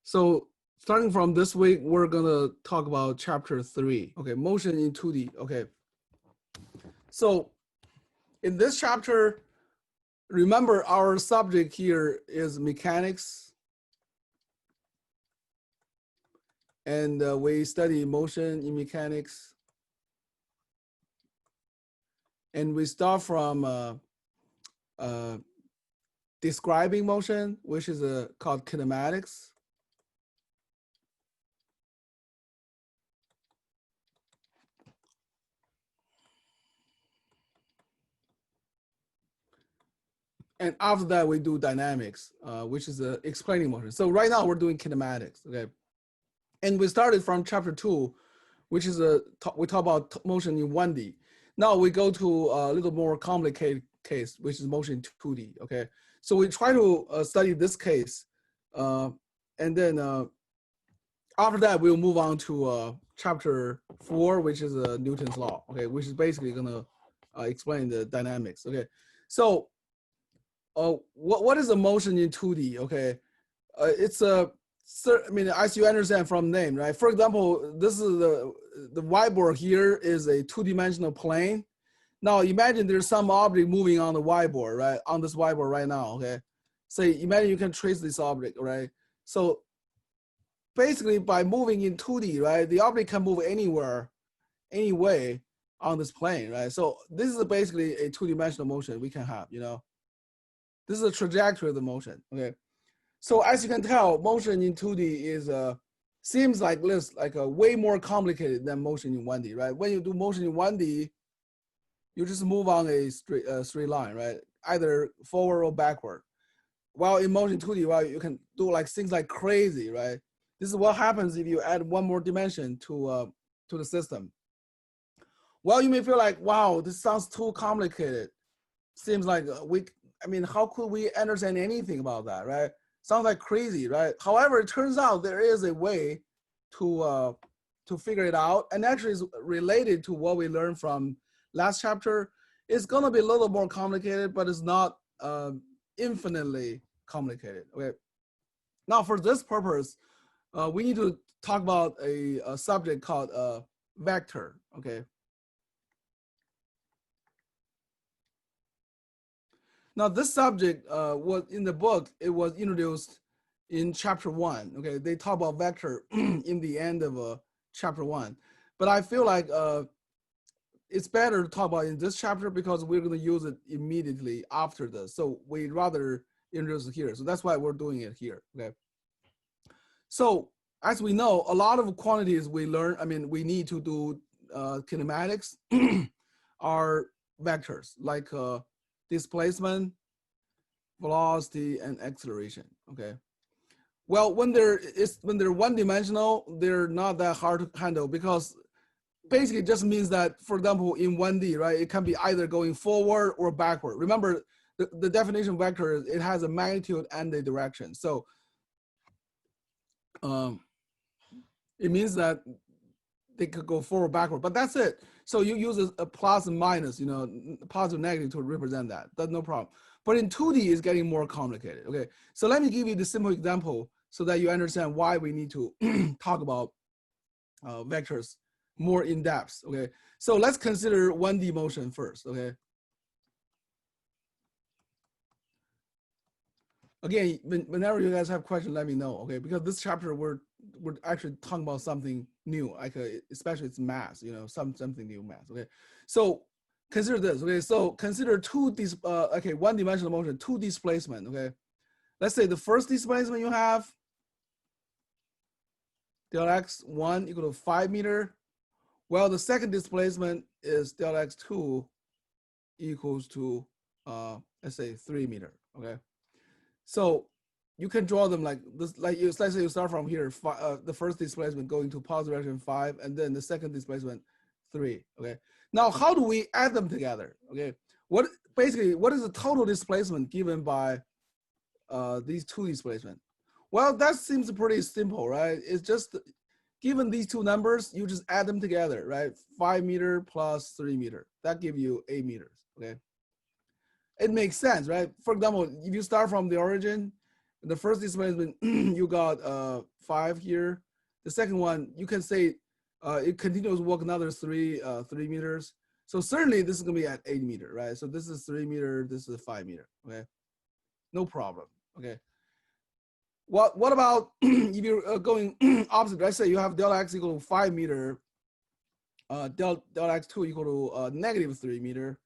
So starting from this week, we're gonna talk about chapter 3. Okay, motion in 2D. Okay. So in this chapter, remember our subject here is mechanics. And we study motion in mechanics. And we start from describing motion, which is called kinematics. And after that, we do dynamics, which is explaining motion. So right now we're doing kinematics, okay? And we started from chapter 2, which is we talk about motion in 1D. Now we go to a little more complicated case, which is motion in 2D, okay? So we try to study this case, and then after that, we'll move on to chapter 4, which is Newton's law, okay? Which is basically gonna explain the dynamics, okay? So what is a motion in 2D? Okay, it's a, I mean, as you understand from name, right? For example, this is the whiteboard here is a 2-dimensional plane. Now imagine there's some object moving on the whiteboard, right? On this whiteboard right now, okay? So imagine you can trace this object, right? So basically by moving in 2D, right? The object can move anywhere, any way on this plane, right? So this is basically a 2-dimensional motion we can have, you know? This is a trajectory of the motion, okay? So as you can tell, motion in 2D is seems like this, like a way more complicated than motion in 1D, right? When you do motion in 1D, you just move on a straight line, right? Either forward or backward. While in motion 2D, well, you can do like things like crazy, right? This is what happens if you add one more dimension to the system. Well, you may feel like, wow, this sounds too complicated. Seems like I mean, how could we understand anything about that, right? Sounds like crazy, right? However, it turns out there is a way to figure it out, and actually is related to what we learned from last chapter. It's gonna be a little more complicated, but it's not infinitely complicated, okay? Now, for this purpose, we need to talk about a subject called vector, okay? Now, this subject was in the book, it was introduced in chapter 1, okay? They talk about vector in the end of chapter 1. But I feel like it's better to talk about in this chapter because we're gonna use it immediately after this. So we'd rather introduce it here. So that's why we're doing it here, okay? So as we know, a lot of quantities we learn, I mean, we need to do kinematics are vectors, like displacement, velocity, and acceleration, okay? Well, when they're one-dimensional, they're not that hard to handle because basically it just means that, for example, in 1D, right, it can be either going forward or backward. Remember, the definition of vector is it has a magnitude and a direction. So it means that they could go forward, backward, but that's it. So you use a plus and minus, you know, positive, negative to represent that. That's no problem. But in 2D, it's getting more complicated, okay? So let me give you the simple example so that you understand why we need to talk about vectors more in depth, okay? So let's consider 1D motion first, okay? Again, whenever you guys have questions, let me know, okay? Because this chapter, we're actually talking about something new, like especially it's math, you know, something new math, okay? So consider this, okay? So consider okay, one-dimensional motion, 2 displacement, okay? Let's say the first displacement you have, del x1 equal to 5 meter. Well, the second displacement is del x2 equals to, let's say 3 meter, okay? So you can draw them like this, like let's say you start from here, the first displacement going to positive direction 5, and then the second displacement 3, okay? Now, how do we add them together, okay? What is the total displacement given by these 2 displacements? Well, that seems pretty simple, right? It's just, given these 2 numbers, you just add them together, right? 5 meter plus 3 meter, that gives you 8 meters, okay? It makes sense, right? For example, if you start from the origin The first displacement, you got 5 here. The second one, you can say it continues to walk another 3 meters. So certainly this is gonna be at 8 meter, right? So this is 3 meter, this is 5 meter, okay? No problem, okay? What about if you're going opposite? Let's say you have delta x equal to 5 meter, delta x2 equal to negative 3 meter.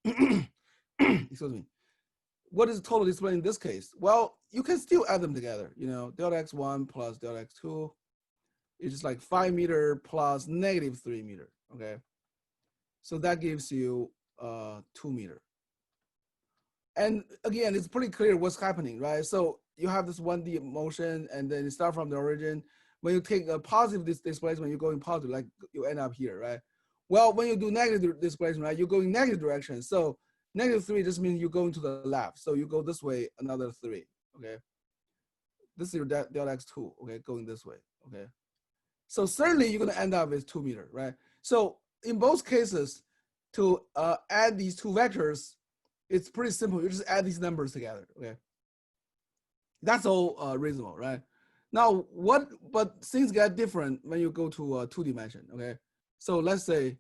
Excuse me. What is the total displacement in this case? Well, you can still add them together. You know, delta x1 plus delta x2 is just like 5 meter plus negative 3 meter, okay? So that gives you 2 meter. And again, it's pretty clear what's happening, right? So you have this 1D motion, and then you start from the origin. When you take a positive displacement, you're going positive, like you end up here, right? Well, when you do negative displacement, right, you're going negative direction. So negative 3 just means you're going to the left. So you go this way, another 3, okay? This is your delta x2, okay, going this way, okay? So certainly you're gonna end up with 2 meter, right? So in both cases, to add these two vectors, it's pretty simple. You just add these numbers together, okay? That's all reasonable, right? Now, but things get different when you go to 2 dimension, okay? So let's say,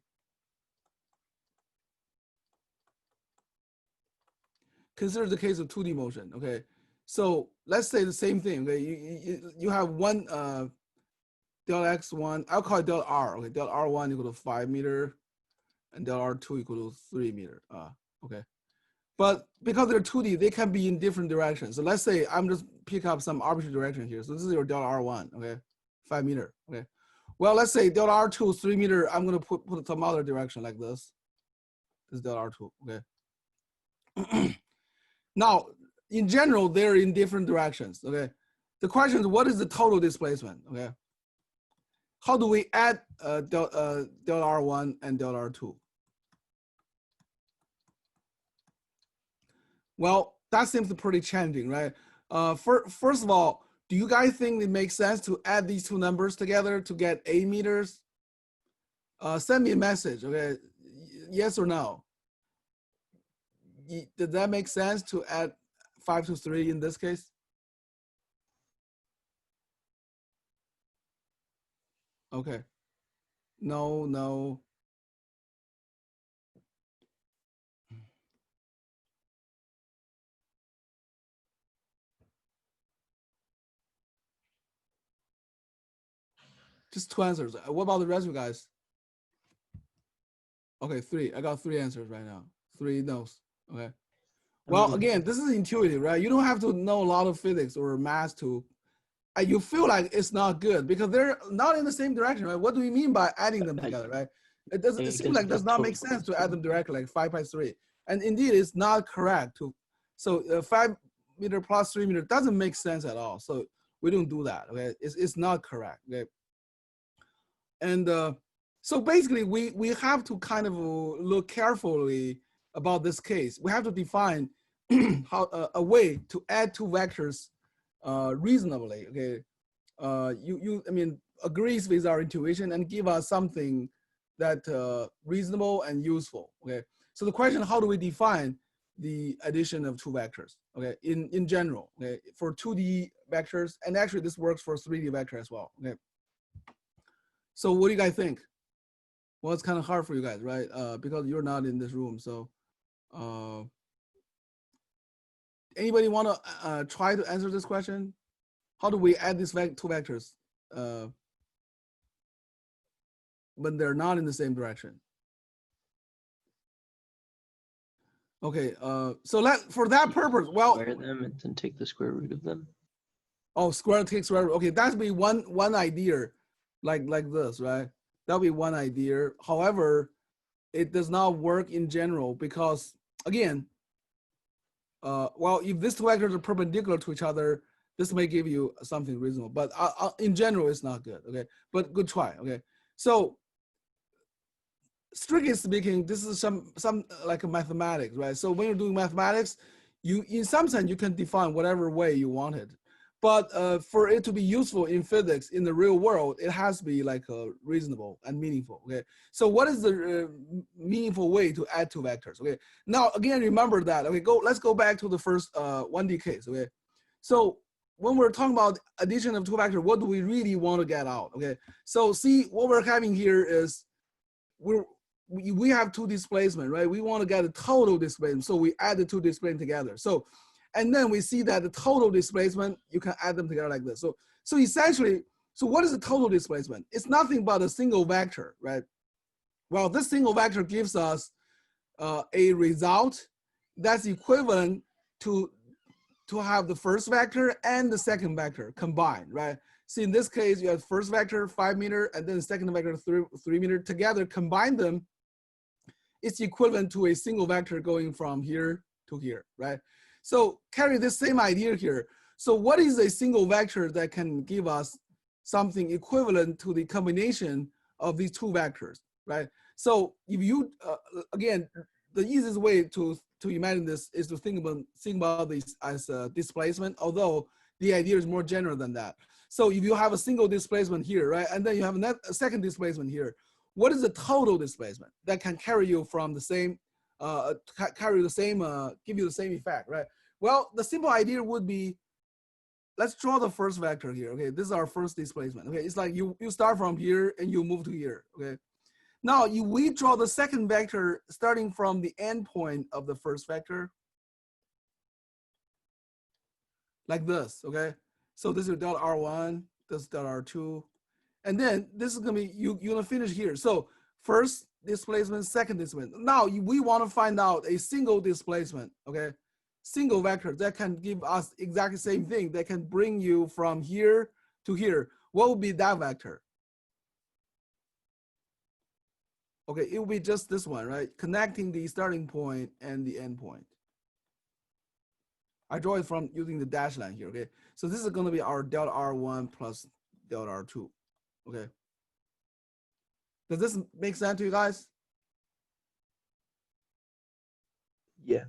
consider the case of 2D motion, okay? So let's say the same thing, okay? You have one delta x1, I'll call it delta r, okay? Delta r1 equal to 5 meter, and delta r2 equal to 3 meter, okay? But because they're 2D, they can be in different directions. So let's say I'm just pick up some arbitrary direction here. So this is your delta R1, okay? 5 meter, okay? Well, let's say delta R2 3 meter, I'm gonna put some other direction like this. This is delta R2, okay? Now, in general, they're in different directions, okay? The question is, what is the total displacement, okay? How do we add delta R1 and delta R2? Well, that seems pretty challenging, right? First of all, do you guys think it makes sense to add these two numbers together to get 8 meters? Send me a message, okay? Yes or no? Did that make sense to add 5 to 3 in this case? Okay. No. Just 2 answers. What about the rest of you guys? Okay, 3. I got 3 answers right now. 3 no's. Okay. Well, again, this is intuitive, right? You don't have to know a lot of physics or math to. You feel like it's not good because they're not in the same direction, right? What do we mean by adding them together, right? It doesn't. It seems like does not make sense to add them directly, like 5 by 3. And indeed, it's not correct to. So 5 meter plus 3 meter doesn't make sense at all. So we don't do that. Okay, it's not correct. Okay. And so basically, we have to kind of look carefully about this case. We have to define how a way to add two vectors reasonably. Okay, I mean agrees with our intuition and give us something that reasonable and useful. Okay, so the question: how do we define the addition of two vectors? Okay, in general, okay, for 2D vectors, and actually this works for 3D vector as well. Okay. So what do you guys think? Well, it's kind of hard for you guys, right? Because you're not in this room. So anybody want to try to answer this question? How do we add these two vectors when they're not in the same direction? Okay, so for that purpose, well, square them and then take the square root of them. Oh, square take square root. Okay, that'd be one idea, like this, right? That'll be one idea. However, it does not work in general because again, well, if these two vectors are perpendicular to each other, this may give you something reasonable, but in general, it's not good. Okay, but good try. Okay, so strictly speaking, this is some like a mathematics, right? So when you're doing mathematics, you in some sense you can define whatever way you want it. But for it to be useful in physics in the real world, it has to be like reasonable and meaningful. Okay. So what is the meaningful way to add two vectors? Okay. Now again, remember that. Okay. Let's go back to the first 1D case. Okay. So when we're talking about addition of two vectors, what do we really want to get out? Okay, so see what we're having here is we have two displacement, right? We want to get a total displacement, so we add the two displacement together. So, and then we see that the total displacement, you can add them together like this. So essentially, so what is the total displacement? It's nothing but a single vector, right? Well, this single vector gives us a result that's equivalent to have the first vector and the second vector combined, right? See, in this case, you have first vector 5 meter and then the second vector 3 meter together, combine them, it's equivalent to a single vector going from here to here, right? So carry this same idea here. So what is a single vector that can give us something equivalent to the combination of these two vectors, right? So if you, again, the easiest way to imagine this is to think about this as a displacement, although the idea is more general than that. So if you have a single displacement here, right, and then you have a second displacement here, what is the total displacement that can carry you from the same, give you the same effect, right? Well, the simple idea would be, let's draw the first vector here, okay? This is our first displacement, okay? It's like you start from here and you move to here, okay? Now, we draw the second vector starting from the endpoint of the first vector, like this, okay? So this is delta R1, this is delta R2, and then this is gonna be, you're gonna finish here. So first displacement, second displacement. Now we wanna find out a single displacement, okay? Single vector that can give us exactly the same thing, that can bring you from here to here. What would be that vector? Okay, it will be just this one, right? Connecting the starting point and the end point. I draw it from using the dash line here, okay? So this is gonna be our delta R1 plus delta R2, okay? Does this make sense to you guys? Yeah.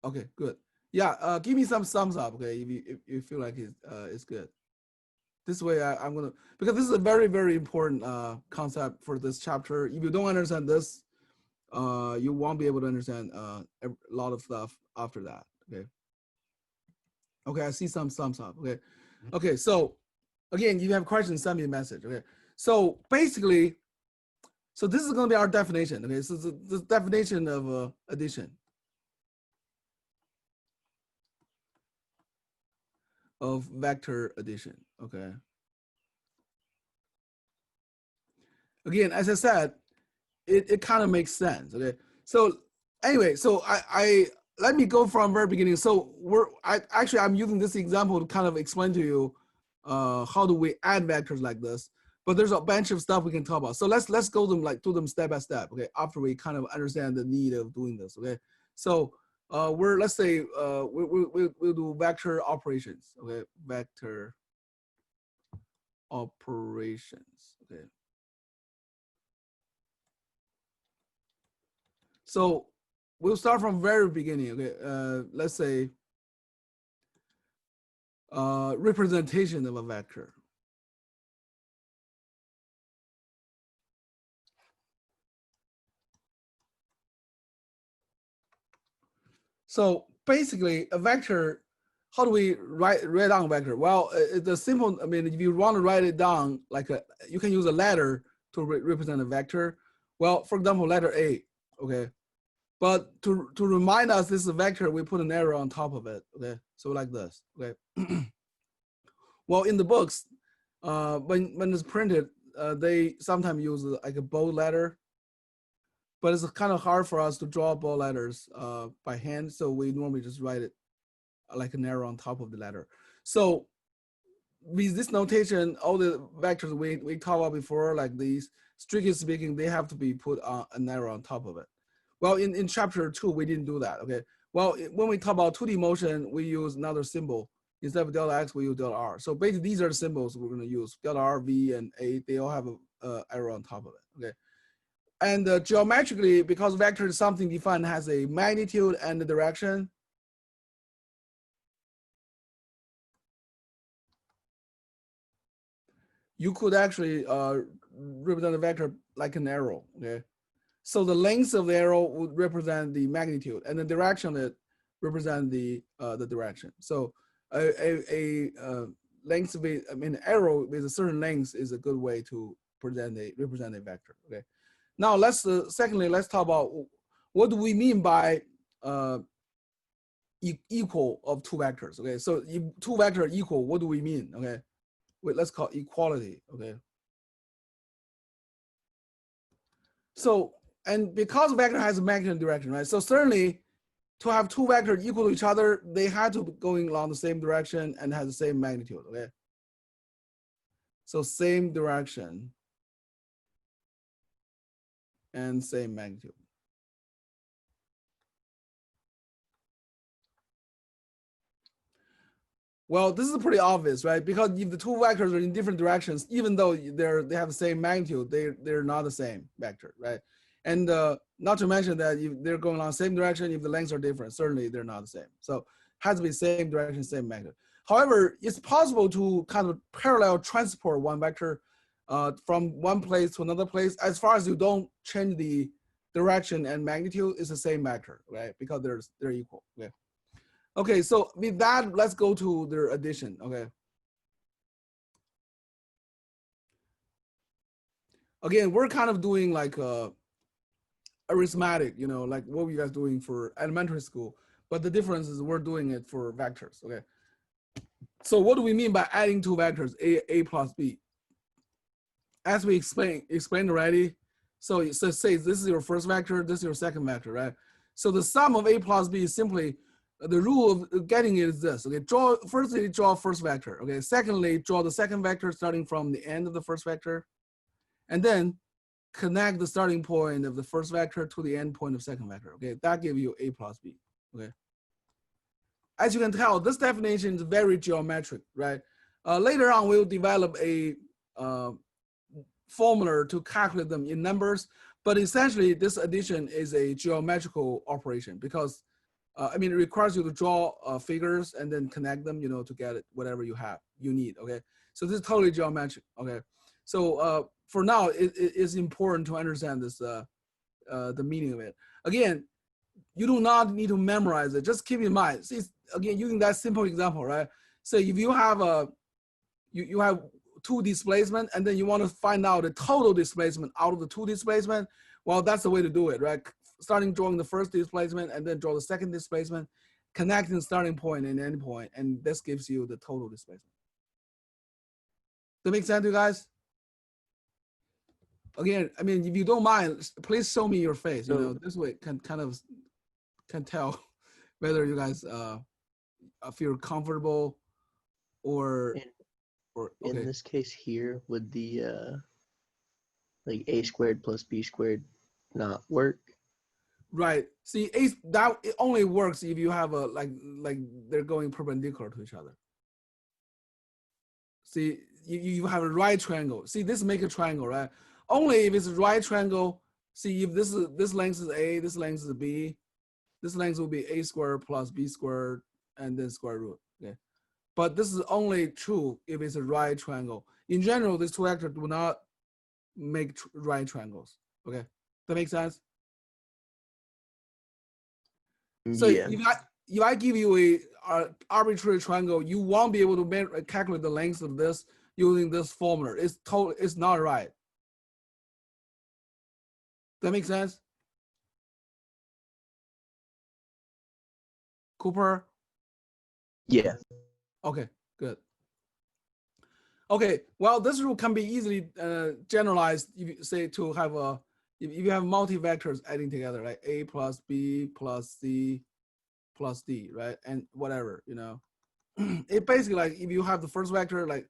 Okay, good. Yeah, give me some thumbs up, okay, if you feel like it's good. This way I'm gonna, because this is a very, very important concept for this chapter. If you don't understand this, you won't be able to understand a lot of stuff after that, okay? Okay, I see some thumbs up, okay? Okay, so again, if you have questions, send me a message, okay? So basically, so this is gonna be our definition, okay? So the definition of addition. Of vector addition, okay? Again, as I said, it kind of makes sense, okay? So anyway, so I let me go from very beginning. So I'm using this example to kind of explain to you how do we add vectors like this, but there's a bunch of stuff we can talk about. So let's go do them step by step, okay? After we kind of understand the need of doing this, okay? So let's say we'll do vector operations, okay? Vector operations, okay? So we'll start from very beginning, okay? Let's say representation of a vector. So basically a vector, how do we write down a vector? Well, it's a simple, I mean, if you want to write it down, like you can use a letter to represent a vector. Well, for example, letter A, okay? But to remind us this is a vector, we put an arrow on top of it, okay? So like this, okay? Well, in the books, when it's printed, they sometimes use like a bold letter, but it's kind of hard for us to draw bold letters by hand. So we normally just write it like an arrow on top of the letter. So with this notation, all the vectors we talked about before, like these, strictly speaking, they have to be put an arrow on top of it. Well, in chapter 2, we didn't do that, okay? Well, when we talk about 2D motion, we use another symbol. Instead of delta X, we use delta R. So basically, these are the symbols we're gonna use. Delta R, V, and A, they all have a arrow on top of it, okay? And geometrically, because vector is something defined has a magnitude and the direction, you could actually represent a vector like an arrow, okay? So the length of the arrow would represent the magnitude, and the direction of it represent the direction. So length with, I mean, arrow with a certain length is a good way to represent a vector. Okay. Now secondly, let's talk about what do we mean by equal of two vectors. Okay. So if two vectors equal, what do we mean? Okay. Wait, let's call equality. Okay. So, and because vector has a magnitude and direction, right? So certainly to have two vectors equal to each other, they had to be going along the same direction and has the same magnitude, okay? So same direction and same magnitude. Well, this is pretty obvious, right? Because if the two vectors are in different directions, even though they have the same magnitude, they're not the same vector, right? And not to mention that if they're going along the same direction, if the lengths are different, certainly they're not the same. So has to be same direction, same magnitude. However, it's possible to kind of parallel transport one vector from one place to another place, as far as you don't change the direction and magnitude, it's the same vector, right? Because they're equal. Okay. Okay, so with that, let's go to their addition. Okay. Again, we're kind of doing like arithmetic, you know, like what were you guys doing for elementary school? But the difference is we're doing it for vectors. Okay. So what do we mean by adding two vectors, a plus b? As we explained already. So say this is your first vector, this is your second vector, right? So the sum of a plus b is simply the rule of getting it is this. Okay, firstly draw first vector. Okay, secondly draw the second vector starting from the end of the first vector, and then connect the starting point of the first vector to the end point of second vector. Okay, that gives you a plus b. Okay. As you can tell, this definition is very geometric, right? Later on, we'll develop a formula to calculate them in numbers, but essentially this addition is a geometrical operation because I mean, it requires you to draw figures and then connect them, you know, to get it, whatever you need, okay? So this is totally geometric, okay? So for now, it is important to understand this, the meaning of it. Again, you do not need to memorize it. Just keep in mind. See, again, using that simple example, right? So if you have you have two displacement and then you want to find out the total displacement out of the two displacement, well, that's the way to do it, right? Starting drawing the first displacement and then draw the second displacement, connecting the starting point and end point, and this gives you the total displacement. Does that make sense to you guys? Again, I mean, if you don't mind, please show me your face. You know, this way can tell whether you guys feel comfortable or okay. In this case here, would the like a squared plus b squared not work? Right. See, that it only works if you have a like they're going perpendicular to each other. See, you have a right triangle. See, this make a triangle, right? Only if it's a right triangle. See, if this length is a, this length is b, this length will be a squared plus b squared and then square root. Okay. But this is only true if it's a right triangle. In general, these two vectors do not make right triangles. Okay. That makes sense? So yeah. if I give you a arbitrary triangle, you won't be able to calculate the length of this using this formula. It's not right. That makes sense? Cooper? Yeah. Okay, good. Okay, well, this rule can be easily generalized if you say to have if you have multi-vectors adding together, like a plus b plus c plus d, right? And whatever, you know. It basically like if you have the first vector, like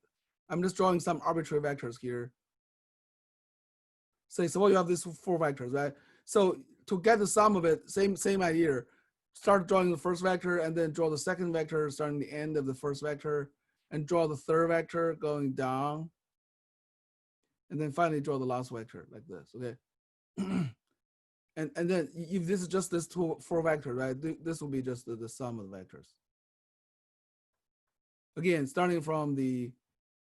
I'm just drawing some arbitrary vectors here. Say, suppose you have these four vectors, right? So to get the sum of it, same idea. Start drawing the first vector and then draw the second vector starting the end of the first vector and draw the third vector going down. And then finally draw the last vector like this, okay? and then if this is just this four vector, right? This will be just the sum of the vectors. Again, starting from the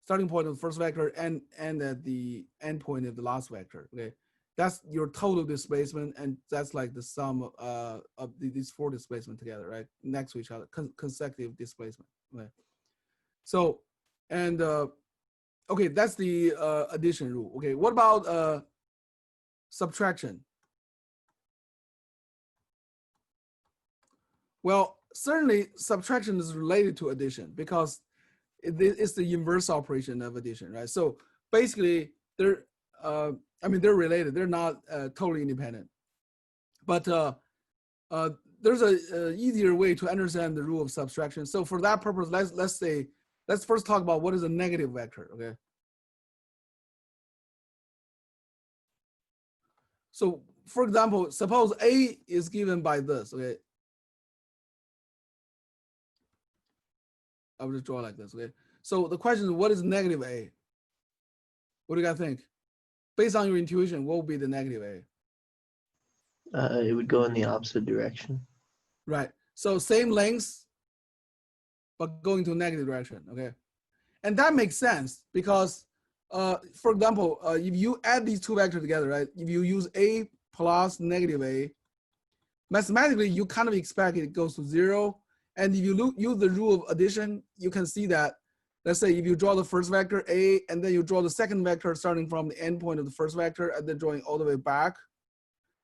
starting point of the first vector and at the end point of the last vector, okay? That's your total displacement, and that's like the sum of these four displacement together, right? Next to each other, consecutive displacement, right? So, and okay, that's the addition rule. Okay, what about subtraction? Well, certainly subtraction is related to addition because it's the inverse operation of addition, right? So basically, they're I mean they're related. They're not totally independent, but uh, there's a easier way to understand the rule of subtraction. So for that purpose, let's first talk about what is a negative vector. Okay. So for example, suppose A is given by this. Okay. I will just draw like this. Okay. So the question is, what is negative A? What do you guys think? Based on your intuition, what would be the negative A? It would go in the opposite direction. Right. So same length, but going to negative direction. Okay. And that makes sense because, for example, if you add these two vectors together, right? If you use A plus negative A, mathematically, you kind of expect it goes to 0. And if you use the rule of addition, you can see that, let's say if you draw the first vector A, and then you draw the second vector starting from the endpoint of the first vector, and then drawing all the way back,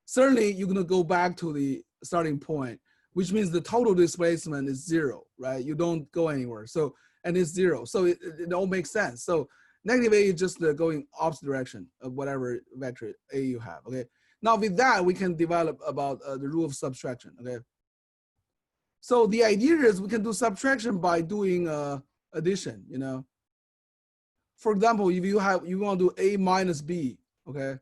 certainly you're gonna go back to the starting point, which means the total displacement is 0, right? You don't go anywhere. So, and it's 0. So it all makes sense. So negative A is just the going opposite direction of whatever vector A you have, okay? Now with that, we can develop about the rule of subtraction, okay? So the idea is we can do subtraction by doing addition, you know? For example, if you want to do A minus B, okay?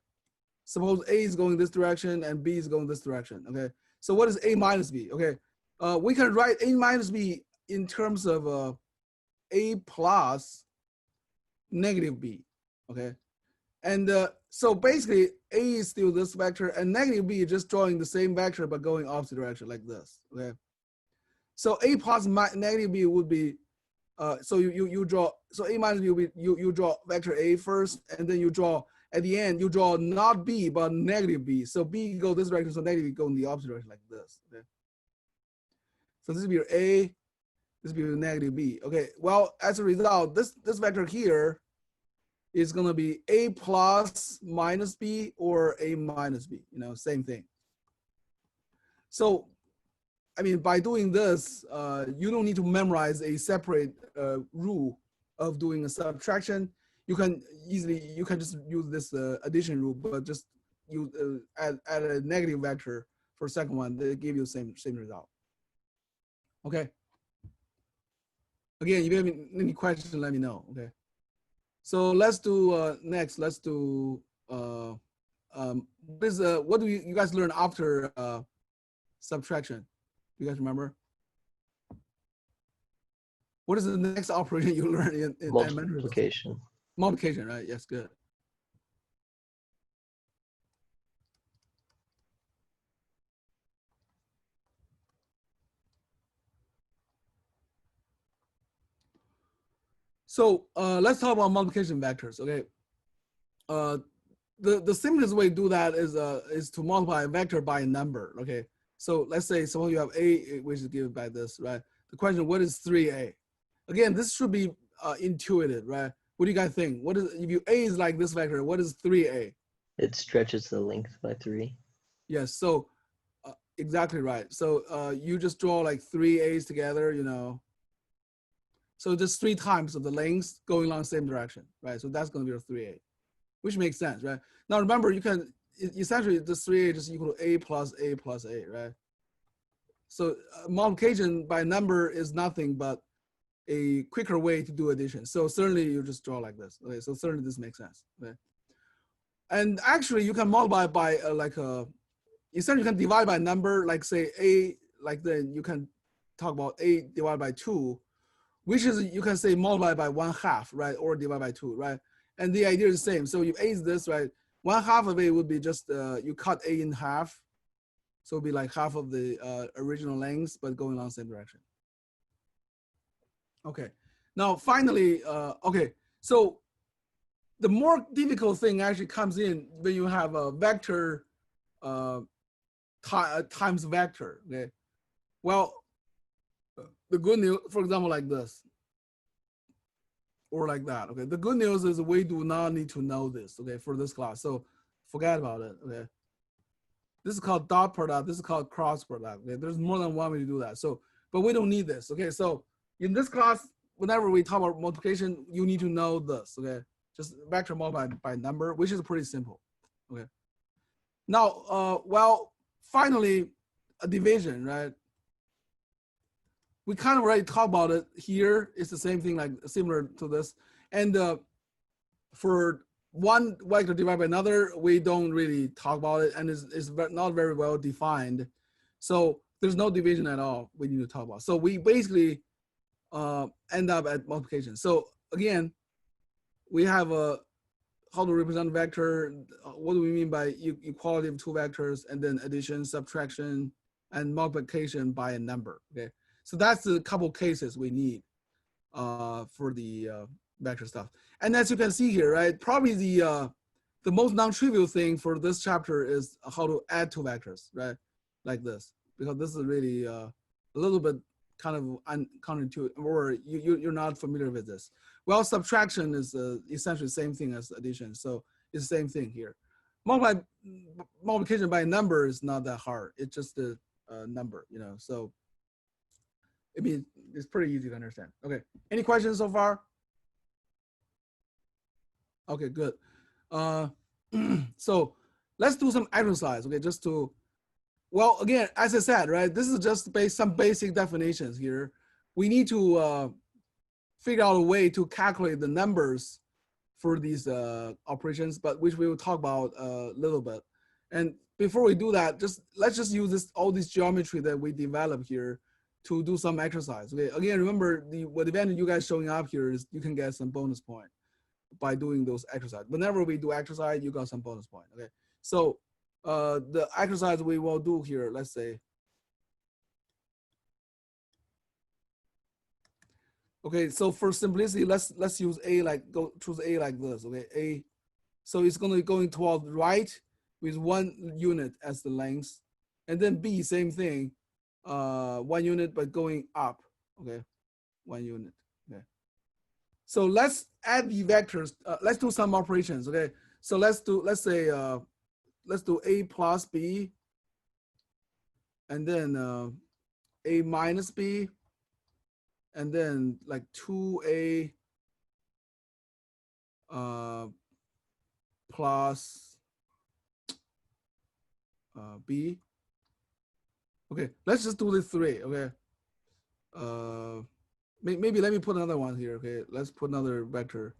Suppose A is going this direction and B is going this direction, okay? So what is A minus B, okay? We can write A minus B in terms of A plus negative B, okay? And so basically A is still this vector and negative B is just drawing the same vector but going opposite direction like this, okay? So A plus negative B would be, so you draw, so A minus B will be, you draw vector A first, and then you draw, at the end, you draw not B, but negative B. So B go this direction, so negative B go in the opposite direction like this, okay? So this will be your A, this will be your negative B. Okay, well, as a result, this vector here is gonna be A plus minus B or A minus B, you know, same thing. So, I mean, by doing this, you don't need to memorize a separate rule of doing a subtraction. You can just use this addition rule, but just use add a negative vector for second one. They give you the same result. Okay. Again, if you have any questions, let me know. Okay. So let's do next. Let's do what do you guys learn after subtraction? Do you guys remember? What is the next operation you learn in multiplication? Multiplication, right? Yes, good. So let's talk about multiplication vectors. Okay. The simplest way to do that is to multiply a vector by a number. Okay. So let's say suppose you have A, which is given by this, right? The question, what is 3A? Again, this should be intuitive, right? What do you guys think? What is, if you A is like this vector, what is 3A? It stretches the length by 3. Yes, so exactly right. So you just draw like 3 A's together, you know. So just 3 times of the length going along the same direction, right? So that's going to be your 3A, which makes sense, right? Now remember, you can essentially this 3A just equal to A plus A plus A, right? So multiplication by number is nothing but a quicker way to do addition. So certainly you just draw like this. Okay, so certainly this makes sense. Okay. And actually you can multiply by essentially you can divide by number, like say A, like then you can talk about A divided by 2, which is, you can say multiply by 1/2, right? Or divide by 2, right? And the idea is the same. So if A is this, right? 1/2 of A would be just, you cut A in half. So it'd be like half of the original length, but going along the same direction. Okay, now finally, okay, so the more difficult thing actually comes in when you have a vector times vector, okay? Well, the good news, for example, like this. or like that. Okay. The good news is we do not need to know this. Okay, for this class. So forget about it. Okay. This is called dot product. This is called cross product. Okay. There's more than one way to do that. So, but we don't need this. Okay. So in this class, whenever we talk about multiplication, you need to know this. Okay. Just vector multiplied by number, which is pretty simple. Okay. Now, well, finally, a division, right? We kind of already talked about it here. It's the same thing, like similar to this. And for one vector divided by another, we don't really talk about it, and it's not very well defined. So there's no division at all we need to talk about. So we basically end up at multiplication. So again, we have a how to represent vector. What do we mean by equality of two vectors, and then addition, subtraction, and multiplication by a number. Okay, so that's the couple cases we need for the vector stuff. And as you can see here, right, probably the most non-trivial thing for this chapter is how to add two vectors, right, like this, because this is really a little bit kind of counterintuitive, or you're not familiar with this. Well, subtraction is essentially the same thing as addition, so it's the same thing here. Multiplication by a number is not that hard. It's just a number, you know. So I mean, it's pretty easy to understand. Okay, any questions so far? Okay, good. So let's do some exercise. Okay, just to, well, again, as I said, right, this is just some basic definitions here. We need to figure out a way to calculate the numbers for these operations, but which we will talk about a little bit. And before we do that, let's just use all this geometry that we developed here to do some exercise. Okay, again, remember what advantage you guys showing up here is you can get some bonus point by doing those exercises. Whenever we do exercise, you got some bonus point. Okay, so the exercise we will do here, let's say, okay, so for simplicity, let's use A, like choose A like this. Okay, A, so it's going to going toward right with 1 unit as the length, and then B, same thing, 1 unit but going up. Okay, 1 unit. Okay, so let's add the vectors. Let's do some operations. Okay, so let's do A plus B, and then A minus B, and then like 2A plus B. Okay, let's just do the 3. Okay, maybe let me put another one here. Okay, let's put another vector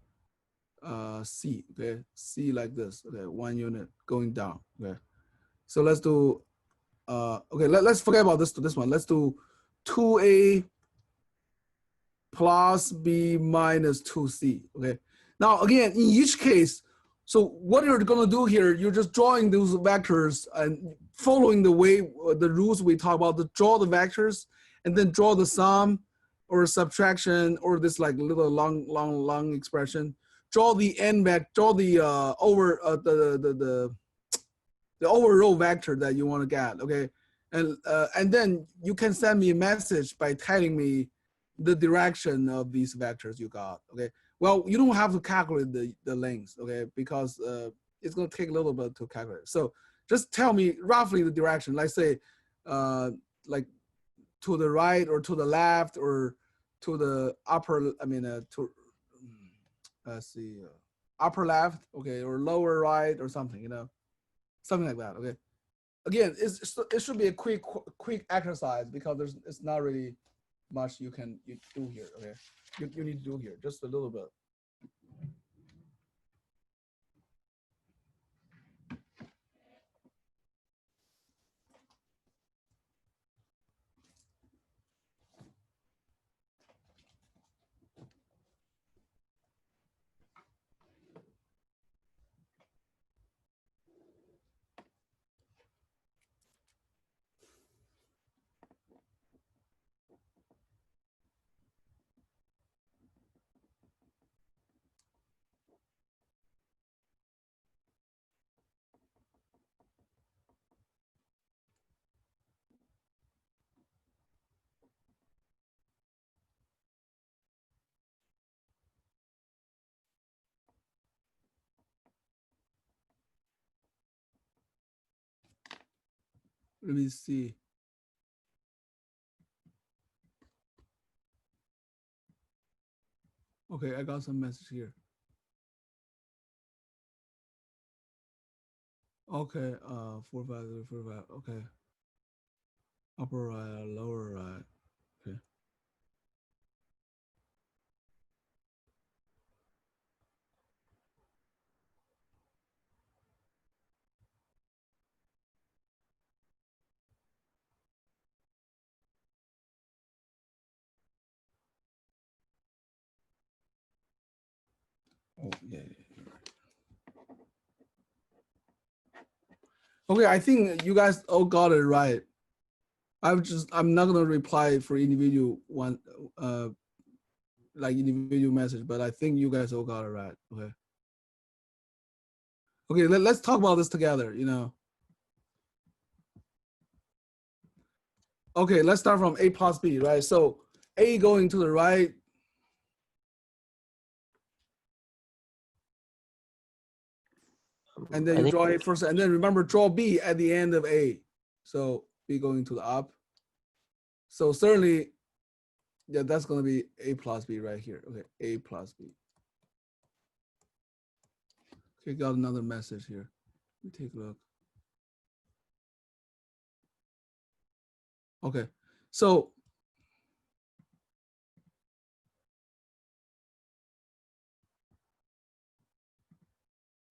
C. Okay, C like this. Okay, 1 unit going down. Okay, so let's do okay, let's forget about this one. Let's do 2A plus B minus 2C. Okay, now again, in each case, so what you're going to do here, you're just drawing those vectors and following the way, the rules we talk about, to draw the vectors and then draw the sum or subtraction or this like little long expression. Draw the n vector, draw the the over row vector that you want to get. Okay, and then you can send me a message by telling me the direction of these vectors you got. Okay, well, you don't have to calculate the length, okay, because it's going to take a little bit to calculate. So just tell me roughly the direction. Like say, like to the right or to the left or to the upper. I mean, let's see, upper left, okay, or lower right or something. You know, something like that. Okay. Again, it should be a quick exercise because it's not really much you do here. Okay, you need to do here just a little bit. Let me see. Okay, I got some message here. Okay, 4, 5, 4, 5. Okay, upper right, lower right. Okay. Oh yeah. Okay, I think you guys all got it right. I'm not gonna reply for individual one, like individual message, but I think you guys all got it right. Okay. Okay, let's talk about this together. Okay, let's start from A plus B, right? So A going to the right. And then you draw A first, and then remember draw B at the end of A. So B going to the up. So certainly, yeah, that's gonna be A plus B right here. Okay, A plus B. Okay, got another message here. Let me take a look. Okay, so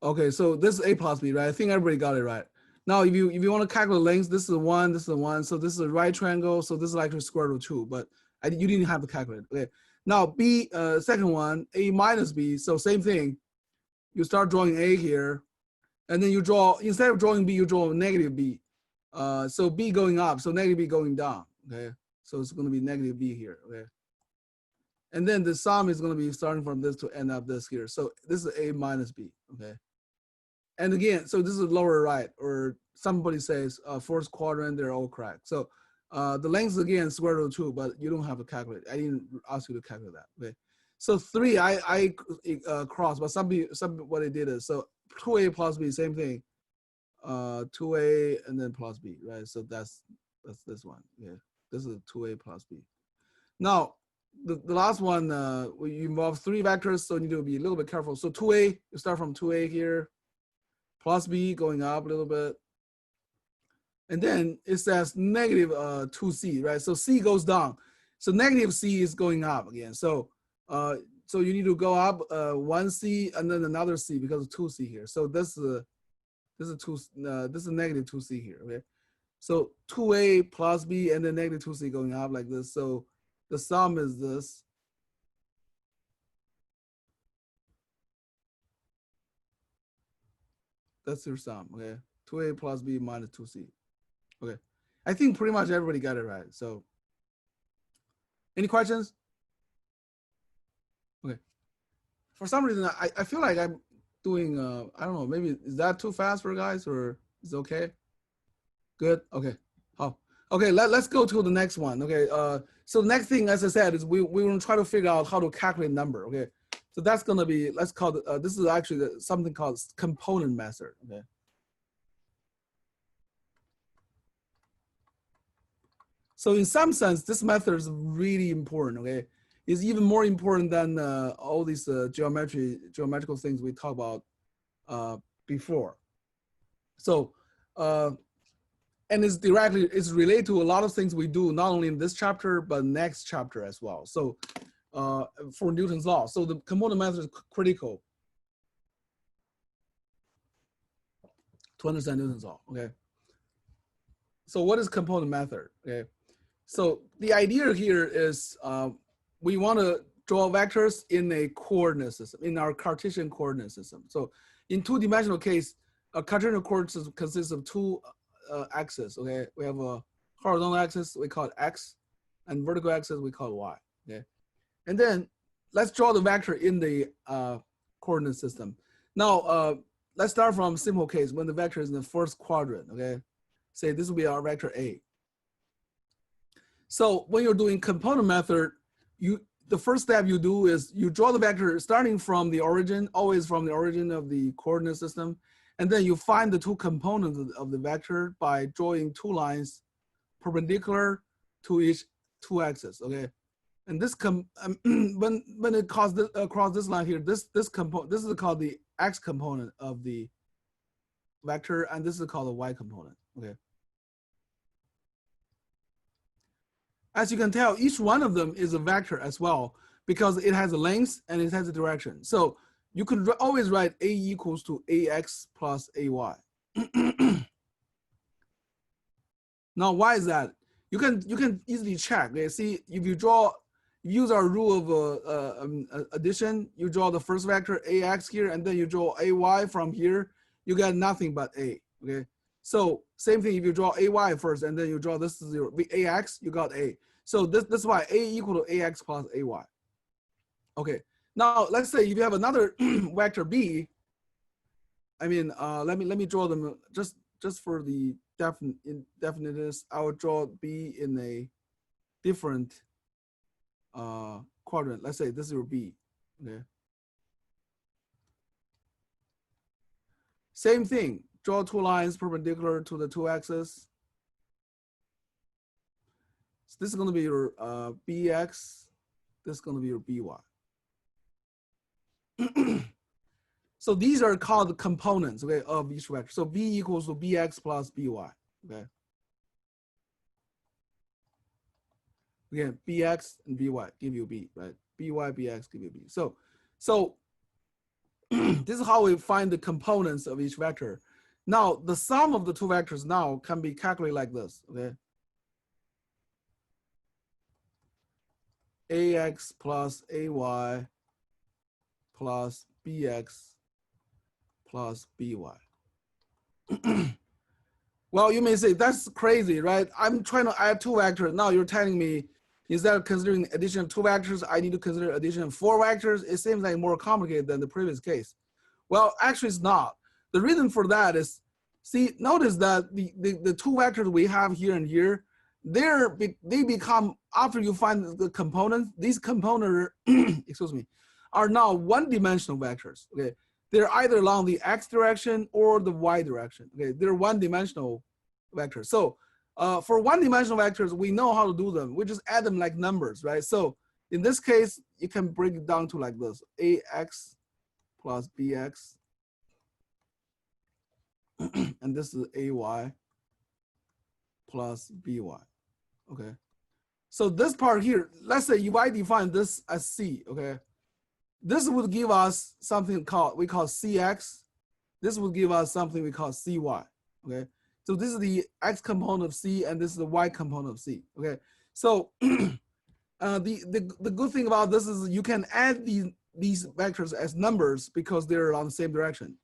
okay, so this is A plus B, right? I think everybody got it right. Now, if you want to calculate lengths, this is a 1, this is a 1. So this is a right triangle. So this is actually square root of 2, but you didn't have to calculate. Okay. Now B, second one, A minus B. So same thing. You start drawing A here, and then you draw, instead of drawing B, you draw negative B. So B going up, so negative B going down. Okay. So it's going to be negative B here. Okay. And then the sum is going to be starting from this to end up this here. So this is A minus B. Okay. And again, so this is lower right, or somebody says fourth quadrant, they're all correct. So the length again, square root of 2, but you don't have to calculate. I didn't ask you to calculate that. Okay. So 3, I cross, but somebody did it. So 2A plus B, same thing. 2A and then plus B, right? So that's this one. Yeah, this is 2A plus B. Now, the last one, you involve 3 vectors, so you need to be a little bit careful. So 2A, you start from 2A here. Plus B going up a little bit. And then it says negative 2C, right? So C goes down. So negative C is going up again. So so you need to go up 1C and then another C because of 2C here. So this is negative 2C here, okay? So 2A plus B and then negative 2C going up like this. So the sum is this. That's your sum, okay? 2A plus B minus 2C. Okay. I think pretty much everybody got it right. So any questions? Okay. For some reason, I feel like I'm doing, I don't know, maybe is that too fast for guys or is it okay? Good. Okay. Oh, okay. Let's go to the next one. Okay. So the next thing, as I said, is we want to try to figure out how to calculate number. Okay. So that's going to be, let's call it, this is actually something called component method. Okay. So in some sense, this method is really important, okay? It's even more important than all these geometrical things we talked about before. So, and it's related to a lot of things we do, not only in this chapter, but next chapter as well. So for Newton's law. So the component method is critical to understand Newton's law, okay? So what is component method, okay? So the idea here is we want to draw vectors in a coordinate system, in our Cartesian coordinate system. So in two-dimensional case, a Cartesian coordinate system consists of 2 axes, okay? We have a horizontal axis, we call it X, and vertical axis, we call it Y, okay? And then let's draw the vector in the coordinate system. Now, let's start from simple case when the vector is in the first quadrant, okay? Say this will be our vector A. So when you're doing component method, the first step you do is you draw the vector starting from the origin, always from the origin of the coordinate system, And then you find the two components of the vector by drawing two lines perpendicular to each two axes, okay? And this when it crosses across this line here, this is called the x component of the vector, and this is called the y component, okay? As you can tell, each one of them is a vector as well because it has a length and it has a direction. So you could always write a equals to ax plus ay. Now, why is that? You can easily check. Okay? See, if you use our rule of addition, you draw the first vector ax here, and then you draw ay from here, you get nothing but a. Okay. So same thing if you draw ay first, and then you draw this 0 ax, you got a. So that's why a equal to ax plus ay. Okay. Now let's say if you have another vector b. I mean, let me draw them just for the definiteness. I will draw b in a different quadrant. Let's say this is your b. Okay. Same thing. Draw two lines perpendicular to the two axes. So this is going to be your bx. This is going to be your by. So these are called components, okay, of each vector. So b equals to bx plus by. Okay. Again, bx and by give you b, right? By, bx give you b. So this is how we find the components of each vector. Now, the sum of the two vectors now can be calculated like this, okay? ax plus ay plus bx plus by. Well, you may say, that's crazy, right? I'm trying to add two vectors. Now you're telling me, instead of considering addition of two vectors, I need to consider addition of four vectors. It seems like more complicated than the previous case. Well, actually it's not. The reason for that is, see, notice that the two vectors we have here and here, they become, after you find the components, these components, excuse me, are now one-dimensional vectors, okay? They're either along the x direction or the y direction, okay? They're one-dimensional vectors. So for one-dimensional vectors, we know how to do them. We just add them like numbers, right? So in this case, you can break it down to like this, ax plus bx, and this is ay plus by, okay? So this part here, let's say if I define this as c, okay? This would give us something we call cx. This would give us something we call cy, okay? So this is the x component of c, and this is the y component of c, okay? So the good thing about this is you can add these vectors as numbers because they're along the same direction.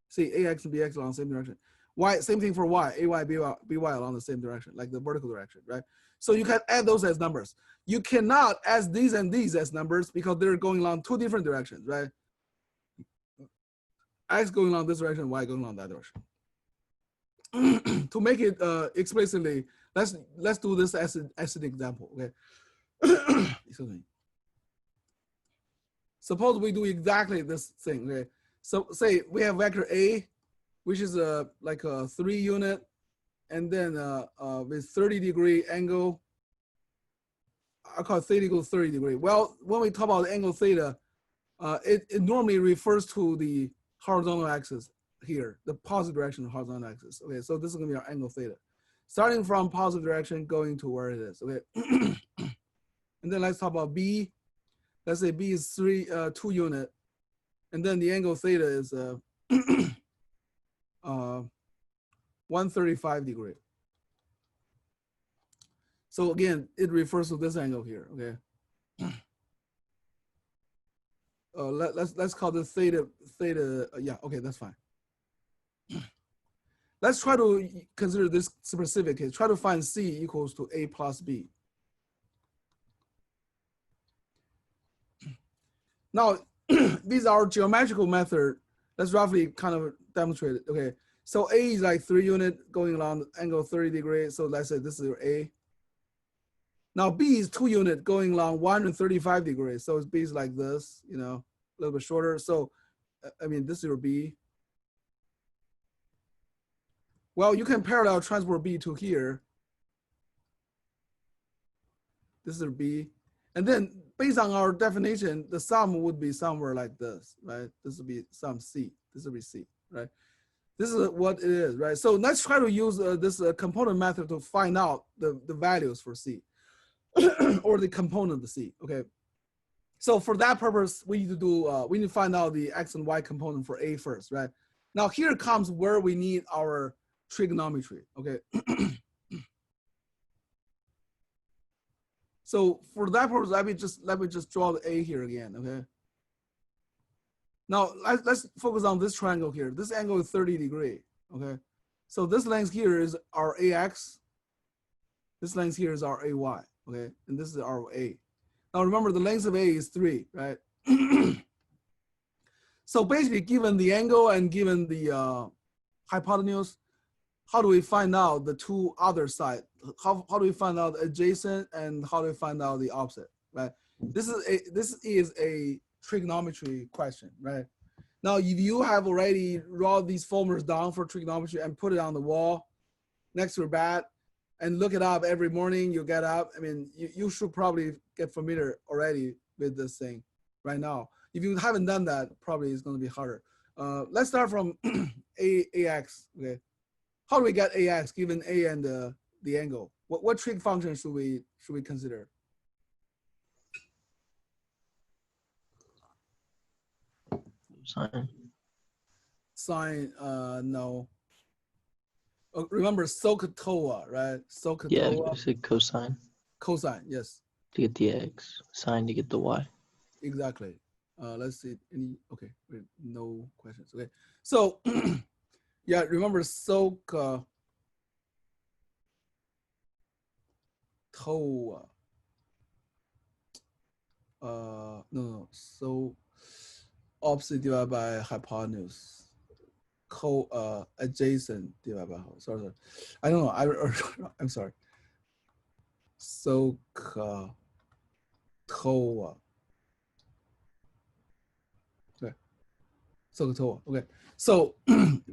See, ax and bx along the same direction. Y, same thing for y, ay, by along the same direction, like the vertical direction, right? So you can add those as numbers. You cannot add these and these as numbers because they're going along two different directions, right? X going along this direction, Y going along that direction. To make it explicitly, let's do this as an example, okay? Excuse me. Suppose we do exactly this thing, okay? So say we have vector A, which is like a 3 unit, and then with 30-degree angle, I call it theta equals 30 degree. Well, when we talk about angle theta, it normally refers to the horizontal axis here, the positive direction of horizontal axis. Okay, so this is gonna be our angle theta. Starting from positive direction, going to where it is, okay? And then let's talk about B. Let's say B is 2 unit, and then the angle theta is 135 degree. So again, it refers to this angle here, okay? Let's call this theta, yeah, okay, that's fine. Let's try to consider this specific case. Try to find C equals to A plus B. Now, these are geometrical method. Let's roughly kind of demonstrate it, okay? So A is like 3 unit going along angle 30 degrees. So let's say this is your A. Now B is 2 unit going along 135 degrees. So B is like this, you know, a little bit shorter. So, I mean, this is your B. Well, you can parallel transport B to here. This is B. And then based on our definition, the sum would be somewhere like this, right? This would be some C. This would be C, right? This is what it is, right? So let's try to use this component method to find out the values for C or the component of C, okay? So for that purpose, we need to do, we need to find out the X and Y component for A first, right? Now here comes where we need our trigonometry, okay? So for that purpose, let me just draw the A here again, okay? Now let's focus on this triangle here. This angle is 30 degrees, okay? So this length here is our AX. This length here is our AY, okay? And this is our A. Now remember the length of A is 3, right? So basically given the angle and given the hypotenuse, how do we find out the two other sides? How do we find out adjacent and how do we find out the opposite, right? This is a trigonometry question, right? Now, if you have already wrote these formulas down for trigonometry and put it on the wall next to your bed and look it up every morning you get up, I mean, you should probably get familiar already with this thing right now. If you haven't done that, probably it's going to be harder. Let's start from AX, okay? How do we get AX given A and the angle? What trig function should we consider? Sine. Sine, no. Oh, remember SOHCAHTOA, right? SOHCAHTOA. Yeah, I said cosine Cosine, yes. to get the X, sine to get the Y. Exactly. Let's see. Okay, wait, no questions. Okay, so yeah, remember SOHCAHTOA. No. So opposite divided by hypotenuse. Adjacent divided by sorry. I don't know. I'm sorry. SOHCAHTOA. Okay. SOHCAHTOA. Okay. So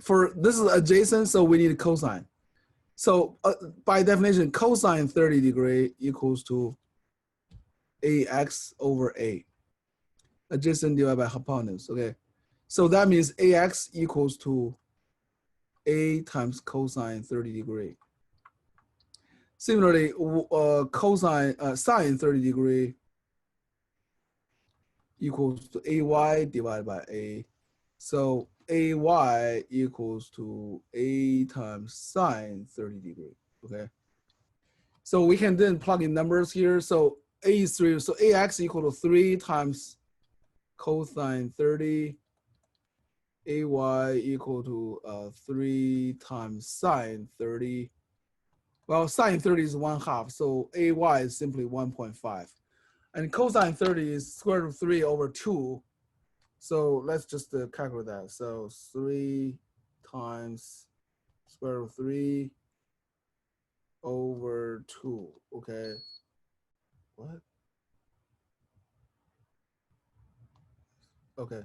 for this is adjacent, so we need a cosine. So by definition, cosine 30 degree equals to AX over A. Adjacent divided by hypotenuse. Okay. So that means AX equals to A times cosine 30 degree. Similarly, sine 30 degree equals to AY divided by A. So AY equals to A times sine 30 degree, okay? So we can then plug in numbers here. So A is 3, so AX equal to 3 times cosine 30. AY equal to 3 times sine 30. Well, sine 30 is 1/2, so AY is simply 1.5. And cosine 30 is square root of 3 over 2. So let's just calculate that. So 3 times square root of 3 over 2, okay? What? Okay.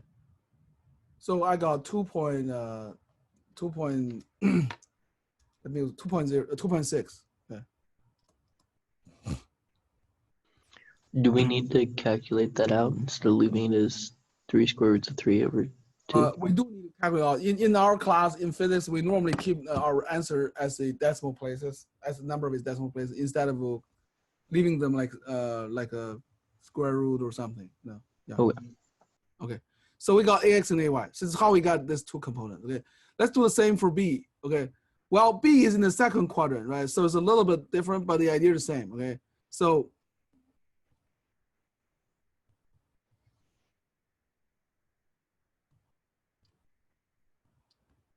So I got 2.0, 2.6. Okay. Do we need to calculate that out instead of leaving it as 3 square roots of 3 over 2? We do need to calculate out. In our class, in physics, we normally keep our answer as a decimal places, as a number of its decimal places, instead of leaving them like a square root or something. No. Yeah. Okay. Okay. So we got AX and AY. So this is how we got these two components. Okay. Let's do the same for B. Okay. Well, B is in the second quadrant, right? So it's a little bit different, but the idea is the same. Okay. So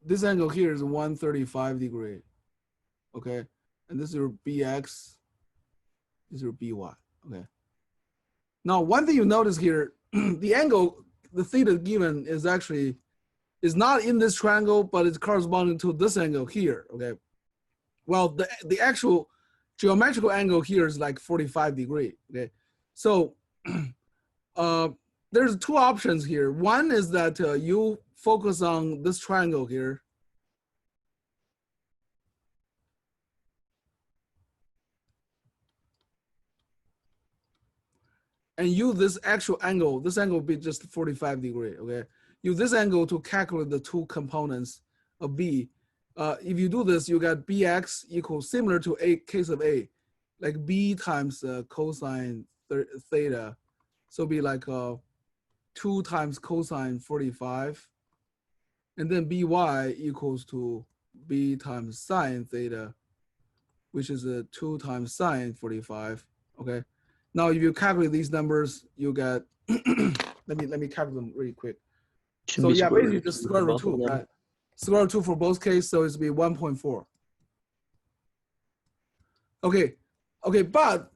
this angle here is 135 degree. Okay. And this is your BX. This is your BY. Okay. Now, one thing you notice here, the angle, the theta given is not in this triangle, but it's corresponding to this angle here. Okay. Well, the actual geometrical angle here is like 45 degree. Okay. So there's two options here. One is that you focus on this triangle here. and use this actual angle. This angle will be just 45 degrees, okay? Use this angle to calculate the two components of B. If you do this, you got Bx equals similar to a case of A, like B times cosine theta. So it'll be like 2 times cosine 45. And then By equals to B times sine theta, which is 2 times sine 45, okay? Now, if you calculate these numbers, you get, let me calculate them really quick. Should So be yeah, square basically root just two square for root both 2, of them. right? Square root 2 for both cases, so it's be 1.4. Okay, but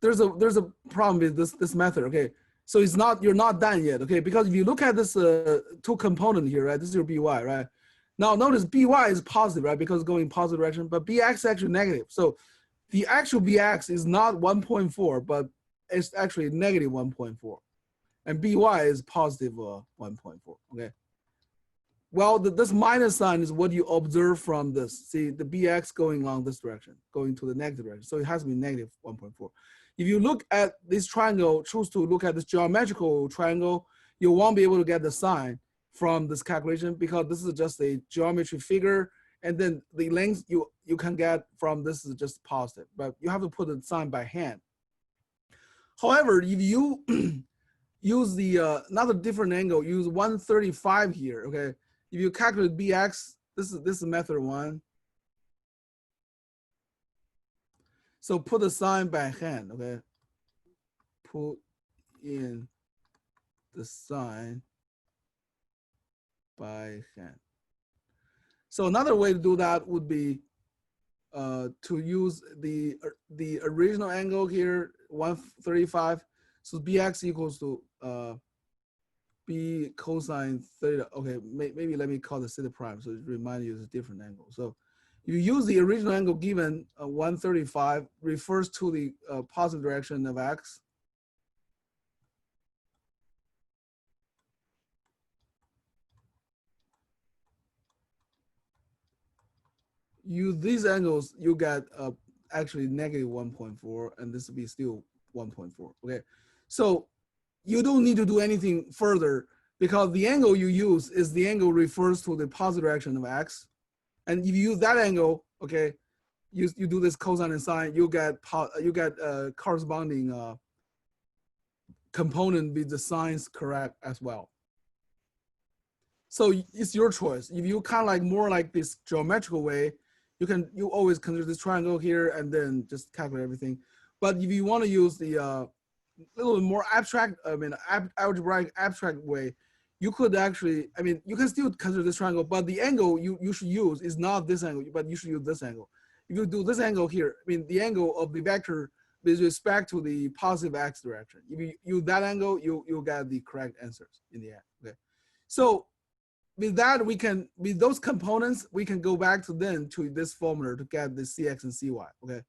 there's a problem with this method, okay? So you're not done yet, okay? Because if you look at this two component here, right? This is your By, right? Now notice By is positive, right? Because it's going positive direction, but Bx is actually negative. So the actual Bx is not 1.4, but it's actually negative 1.4. And By is positive 1.4, okay? Well, this minus sign is what you observe from this. See, the Bx going along this direction, going to the negative direction. So it has to be negative 1.4. If you look at this triangle, choose to look at this geometrical triangle, you won't be able to get the sign from this calculation because this is just a geometry figure. And then the length you can get from this is just positive, but you have to put the sign by hand. However, if you use the another different angle, use 135 here, okay? If you calculate Bx, this is method 1. So put the sign by hand, okay? Put in the sign by hand. So another way to do that would be to use the original angle here, 135. So Bx equals to B cosine theta. Okay, maybe let me call the theta prime so it reminds you it's a different angle. So you use the original angle given 135 refers to the positive direction of x. Use these angles, you get actually negative 1.4, and this will be still 1.4. Okay, so you don't need to do anything further because the angle you use is the angle refers to the positive direction of x. And if you use that angle, okay, you do this cosine and sine, you get corresponding component with the signs correct as well. So it's your choice. If you kind of like more like this geometrical way, you always consider this triangle here and then just calculate everything. But if you want to use the little more abstract, algebraic abstract way, you could actually, you can still consider this triangle, but the angle you should use is not this angle, but you should use this angle. If you do this angle here, the angle of the vector with respect to the positive x direction. If you use that angle, you'll get the correct answers in the end. Okay, so with that, with those components, we can go back to this formula to get the Cx and Cy, okay?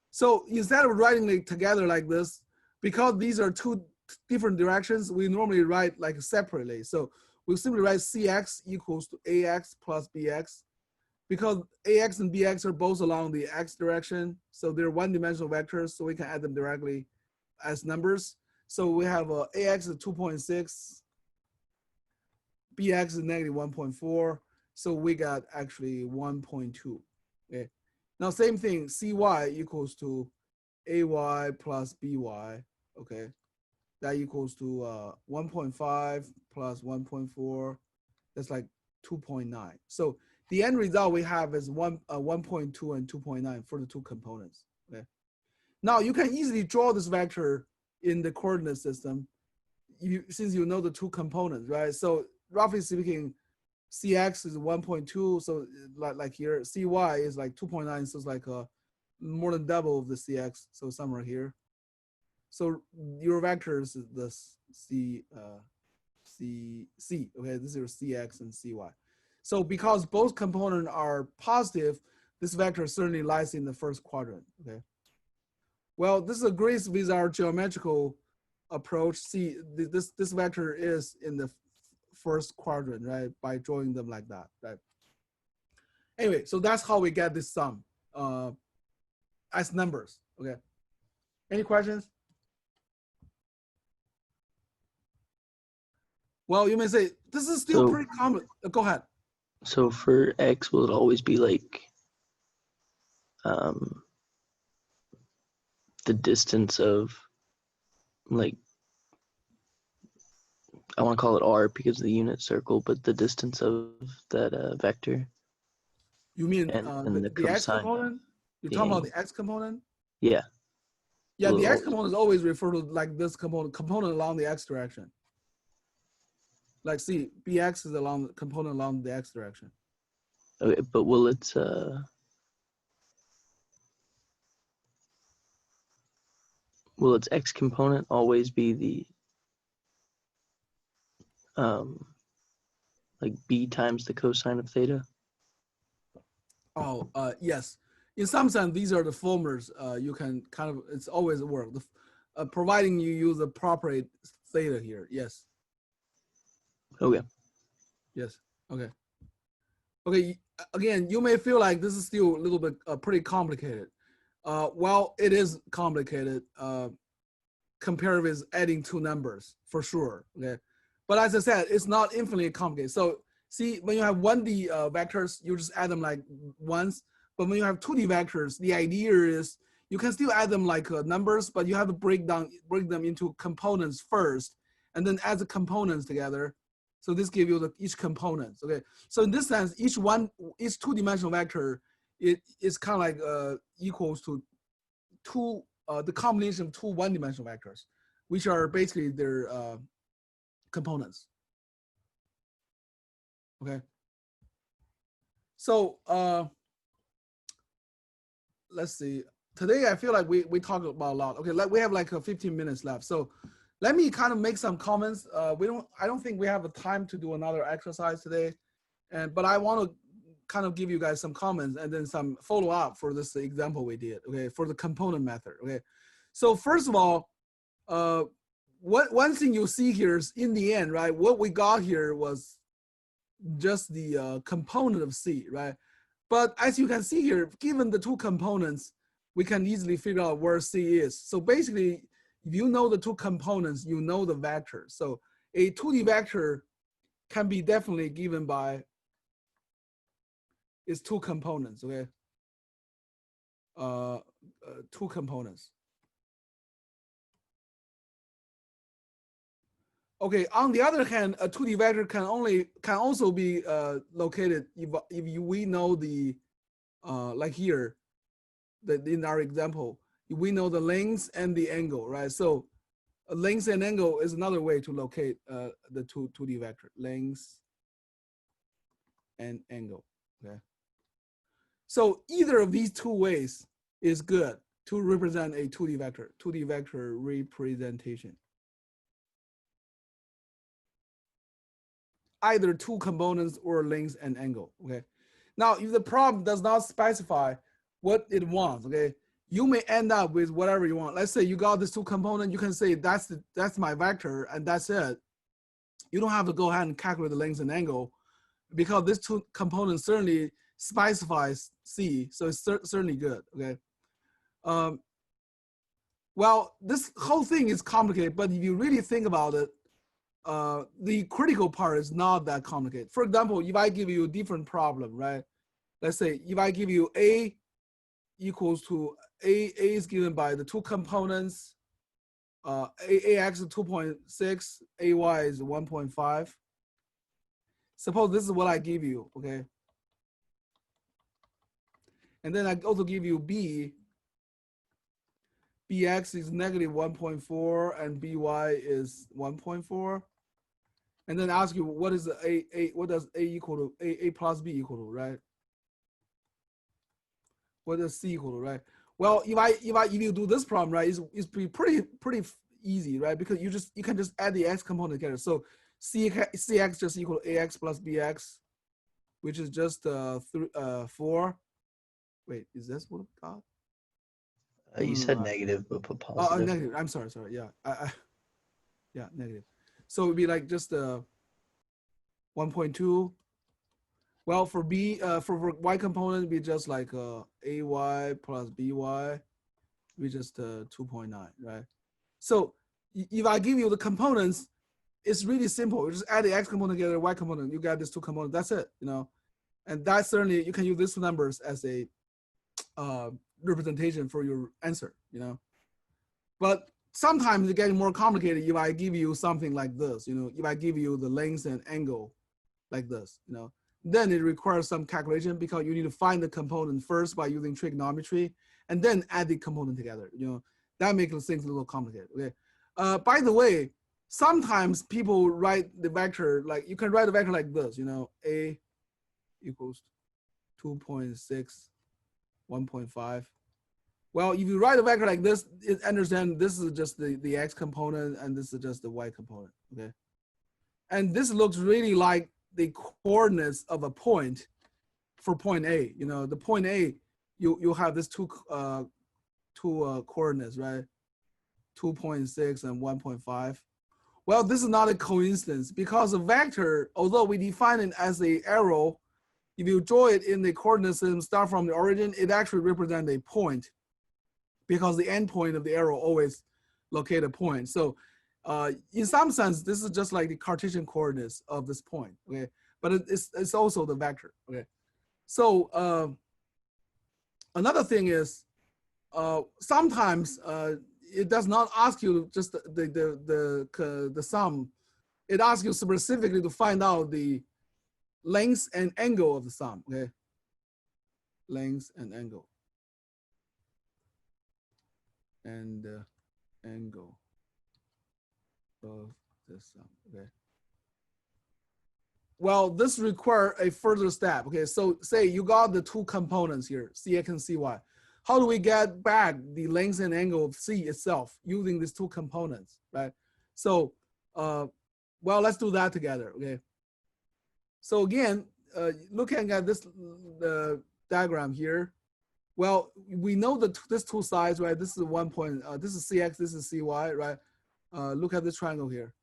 So instead of writing it together like this, because these are two different directions, we normally write like separately. So we simply write Cx equals to Ax plus Bx, because Ax and Bx are both along the x direction. So they're one-dimensional vectors, so we can add them directly as numbers. So we have Ax is 2.6, Bx is negative 1.4, so we got actually 1.2. Okay. Now same thing, Cy equals to Ay plus By. Okay, that equals to 1.5 plus 1.4. That's like 2.9. So the end result we have is 1.2 and 2.9 for the two components. Okay. Now you can easily draw this vector in the coordinate system since you know the two components, right? So roughly speaking, Cx is 1.2, so like here, Cy is like 2.9, so it's like more than double of the Cx, so somewhere here. So your vector is the C, okay, this is your Cx and Cy. So because both components are positive, this vector certainly lies in the first quadrant, okay? Well, this agrees with our geometrical approach. See, this vector is in the first quadrant, right? By drawing them like that, right? Anyway, so that's how we get this sum as numbers, okay? Any questions? Well, you may say this is still So- pretty common. Go ahead. So for x, will it always be like the distance of like, I want to call it r because of the unit circle, but the distance of that vector You mean and the the x cosine component? You're the talking about angle. the x component? Yeah. Yeah, Will the it x always- component is always referred to like this component along the x direction. Like see, bx is along the component along the x direction. Okay, but will its x component always be the like b times the cosine of theta? Oh, yes. In some sense, these are the formulas. You can kind of, it's always work. Providing you use the proper theta here. Yes. Okay. Yes. Okay. Okay. Again, you may feel like this is still a little bit pretty complicated. Well, it is complicated compared with adding two numbers for sure. Okay. But as I said, it's not infinitely complicated. So see, when you have 1D vectors, you just add them like once. But when you have 2D vectors, the idea is you can still add them like numbers, but you have to break them into components first, and then add the components together. So this gives you each component. Okay. So in this sense, each two-dimensional vector it is kind of like equals to two the combination of two one-dimensional vectors, which are basically their components. Okay. So let's see. Today I feel like we talked about a lot. Okay, we have like 15 minutes left. So let me kind of make some comments. I don't think we have the time to do another exercise today, but I want to kind of give you guys some comments and then some follow up for this example we did. Okay, for the component method. Okay, so first of all, one thing you see here is in the end, right? What we got here was just the component of C, right? But as you can see here, given the two components, we can easily figure out where C is. So basically, if you know the two components, you know the vector. So a 2D vector can be definitely given by its two components, okay? Two components. Okay, on the other hand, a 2D vector can also be located if we know the like here, in our example, we know the length and the angle, right? So length and angle is another way to locate the 2D vector, length and angle, okay? So either of these two ways is good to represent a 2D vector representation. Either two components or length and angle, okay? Now, if the problem does not specify what it wants, okay, you may end up with whatever you want. Let's say you got this two component, you can say that's my vector and that's it. You don't have to go ahead and calculate the length and angle because this two components certainly specifies C, so it's certainly good, okay? Well, this whole thing is complicated, but if you really think about it, the critical part is not that complicated. For example, if I give you a different problem, right? Let's say if I give you A equals to A is given by the two components, AX is 2.6, AY is 1.5. Suppose this is what I give you, okay? And then I also give you B. BX is negative 1.4 and BY is 1.4. And then ask you what is the what does A equal to, A plus B equal to, right? What does C equal to, right? Well, if you do this problem, right, it's pretty easy, right? Because you can just add the X component together. So CX just equal to AX plus BX, which is just 4. Wait, is this what we got? You said negative, but put positive. Negative. I'm sorry. Yeah, yeah, negative. So it'd be like just 1.2. Well, for B, for Y component, it'd be just like AY plus BY, be just 2.9, right? So if I give you the components, it's really simple. You just add the x component together, y component, you got these two components, that's it, you know. And that certainly, you can use these two numbers as a representation for your answer, you know. But sometimes it's getting more complicated if I give you something like this, you know, if I give you the length and angle like this, you know, then it requires some calculation because you need to find the component first by using trigonometry and then add the component together, you know. That makes things a little complicated, okay? By the way, sometimes people write the vector, like you can write a vector like this, you know, A equals 2.6, 1.5. Well, if you write a vector like this, understand this is just the x component and this is just the y component, okay? And this looks really like the coordinates of a point for point A. You know, the point A, you have this two coordinates, right? 2.6 and 1.5. Well, this is not a coincidence because a vector, although we define it as a arrow, if you draw it in the coordinate system, start from the origin, it actually represents a point because the end point of the arrow always locate a point. So in some sense, this is just like the Cartesian coordinates of this point, okay? But it's also the vector, okay? So another thing is sometimes it does not ask you just the sum. It asks you specifically to find out the length and angle of the sum, okay? Length and angle. And angle of the sum, okay? Well, this requires a further step, okay? So say you got the two components here, Cx and Cy. How do we get back the length and angle of C itself using these two components, right? So, well, let's do that together, okay? So again, looking at this diagram here, well, we know that this two sides, right? This is 1 point, this is Cx, this is Cy, right? Look at this triangle here,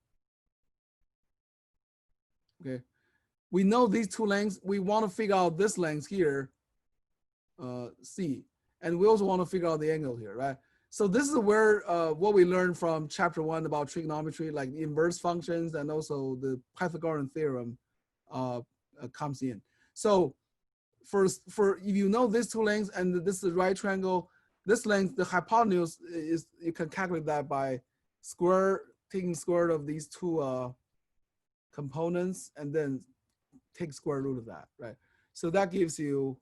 okay? We know these two lengths. We want to figure out this length here, C. And we also want to figure out the angle here, right? So this is where what we learned from chapter 1 about trigonometry, like inverse functions and also the Pythagorean theorem comes in. So for if you know these two lengths and this is the right triangle, this length, the hypotenuse is, you can calculate that by taking square root of these two components and then take square root of that, right? So that gives you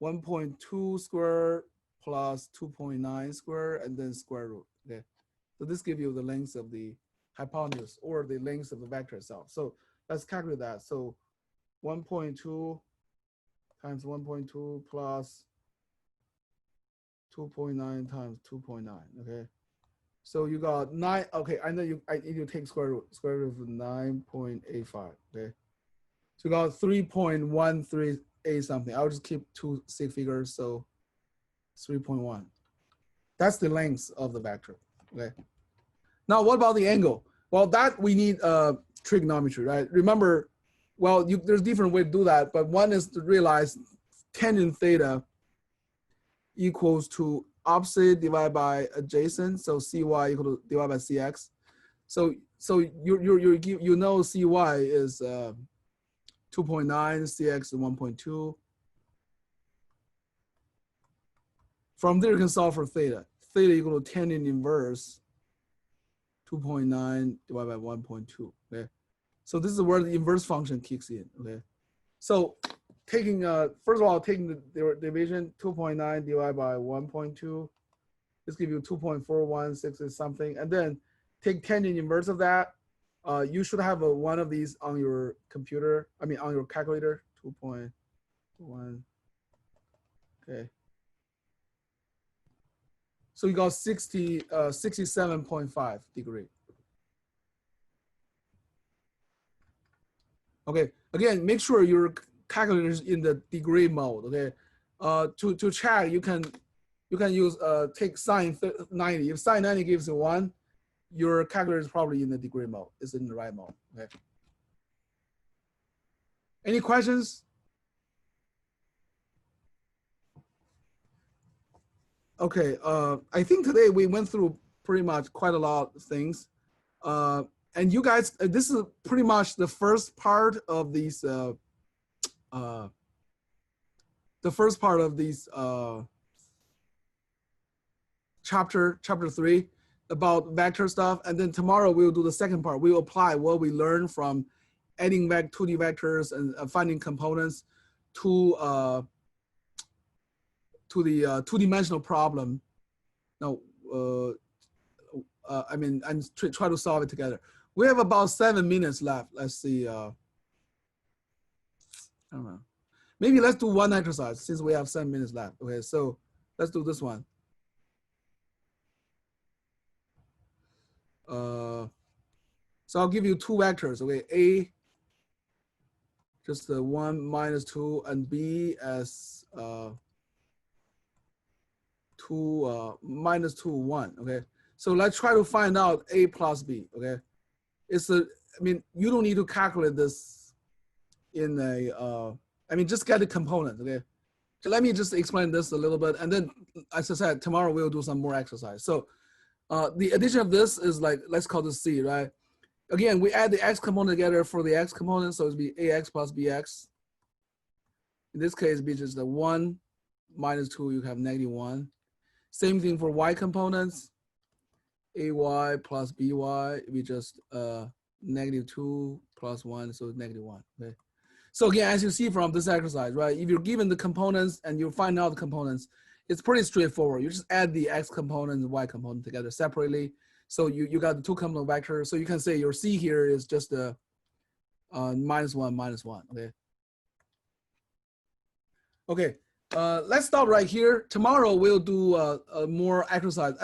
1.2 square plus 2.9 square and then square root, okay? So this gives you the length of the hypotenuse or the length of the vector itself. So let's calculate that. So 1.2 times 1.2 plus 2.9 times 2.9, okay? So you got 9, okay, I know I need to take square root of 9.85, okay? So you got 3.138 something. I'll just keep two sig figures, so 3.1. That's the length of the vector, okay? Now what about the angle? Well, that we need trigonometry, right? Remember, well, there's different way to do that, but one is to realize tangent theta equals to opposite divided by adjacent, so Cy equal to divided by Cx. So you know Cy is 2.9, Cx is 1.2. From there, you can solve for theta. Theta equal to tangent inverse 2.9 divided by 1.2, okay? So this is where the inverse function kicks in, okay? So taking, first of all, taking the division, 2.9 divided by 1.2, this gives you 2.416 something, and then take tangent inverse of that. You should have one of these on your computer, on your calculator, 2.1, okay. So you got 67.5 degree. Okay, again, make sure your calculator is in the degree mode, okay? To check, you can use, take sine 90. If sine 90 gives you 1, your calculator is probably in the degree mode. It's in the right mode, okay? Any questions? Okay, I think today we went through pretty much quite a lot of things. and you guys, this is pretty much the first part of these, chapter 3 about vector stuff. And then tomorrow we'll do the second part. We'll apply what we learned from adding 2D vectors and finding components to the two-dimensional problem. Now, I mean, and try to solve it together. We have about 7 minutes left. Let's see. I don't know. Maybe let's do one exercise since we have 7 minutes left. Okay, so let's do this one. So I'll give you two vectors. Okay, A, just the 1 minus 2, and B as 2 minus 2 1. Okay, so let's try to find out A plus B. Okay, it's a. I mean, you don't need to calculate this in a. I mean, just get the component. Okay, so let me just explain this a little bit, and then, as I said, tomorrow we'll do some more exercise. So the addition of this is like, let's call this C, right? Again, we add the x component together for the x component, so it'd be ax plus bx. In this case, be just the 1 minus 2, you have -1. Same thing for y components. Ay plus by, we just -2 plus 1, so it's -1. Okay. So again, as you see from this exercise, right? If you're given the components and you find out the components, it's pretty straightforward. You just add the x component and y component together separately. So you got the two component vector. So you can say your C here is just a -1, -1. Okay. Okay. Let's stop right here. Tomorrow we'll do more exercise.